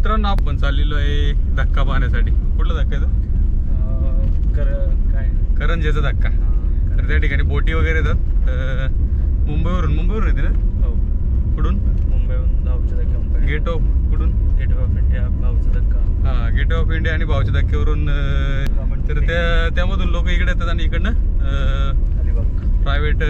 मित्रांनो आपण चाललेलो आहे धक्का पाहण्यासाठी. कुठला धक्का आहे तो? करंजेचा धक्का. तर त्या ठिकाणी बोटी वगैरे येतात. मुंबईवरून येते ना? हो. कुठून? मुंबईहून भाऊच्या धक्क्यावरून. गेट ऑफ कुठून? गेट ऑफ इंडिया भाऊचा धक्का. हा, गेट ऑफ इंडिया आणि भाऊच्या धक्क्यावरून. तर त्यामधून लोक इकडे येतात आणि इकडनं अलिबाग प्रायव्हेट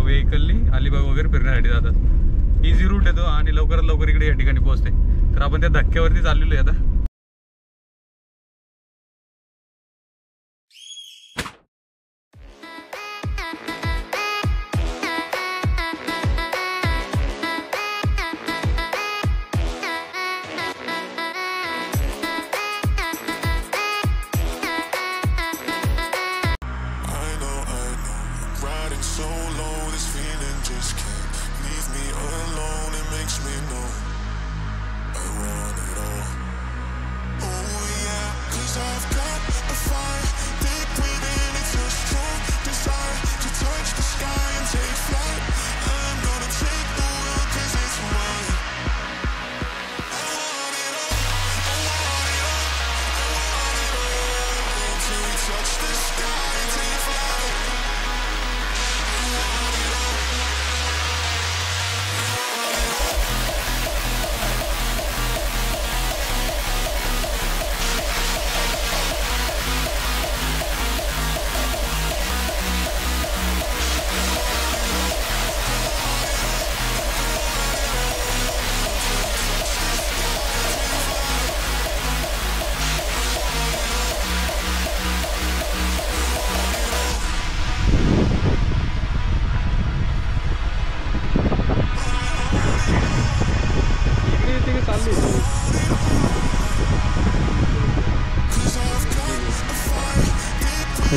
व्हेकलनी अलिबाग वगैरे फिरण्यासाठी जातात. इझी रूट येतो आणि लवकरात लवकर इकडे या ठिकाणी पोहोचते. तर आपण त्या धक्क्यावरती चाललेलो आहे आता.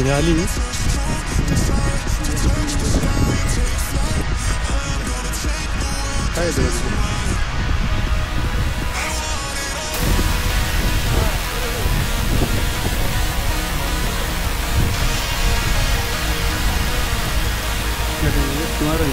झाली काय तुम्हारा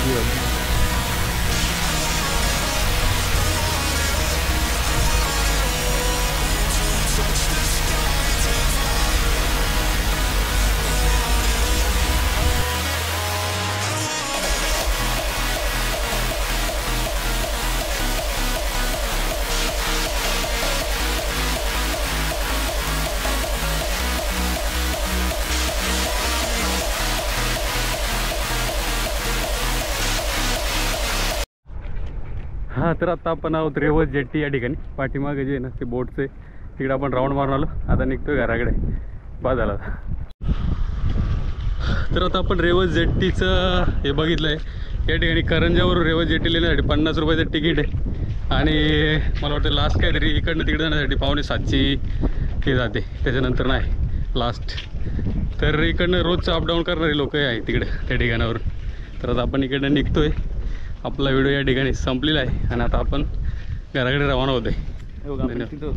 हा. तर आता आपण आहोत रेवस जेट्टी या ठिकाणी. पाठीमागे जे ना ते बोटचे तिकडे आपण राऊंड मारून आलो. आता निघतोय घराकडे. बाद झाला. तर आता आपण रेवस जेट्टीचं हे बघितलं आहे. या ठिकाणी करंजावरून रेवस जेट्टी येण्यासाठी 50 रुपयाचं तिकीट आहे. आणि मला वाटतं लास्ट काहीतरी इकडनं तिकडे जाण्यासाठी 6:45 हे जाते. त्याच्यानंतर नाही लास्ट. तर इकडनं रोजचं अपडाऊन करणारे लोक आहे तिकडे त्या ठिकाणावर. तर आता आपण इकडनं निघतोय. आपला व्हिडिओ या ठिकाणी संपलेला आहे आणि आता आपण घराकडे रवाना होतोय. धन्यवाद.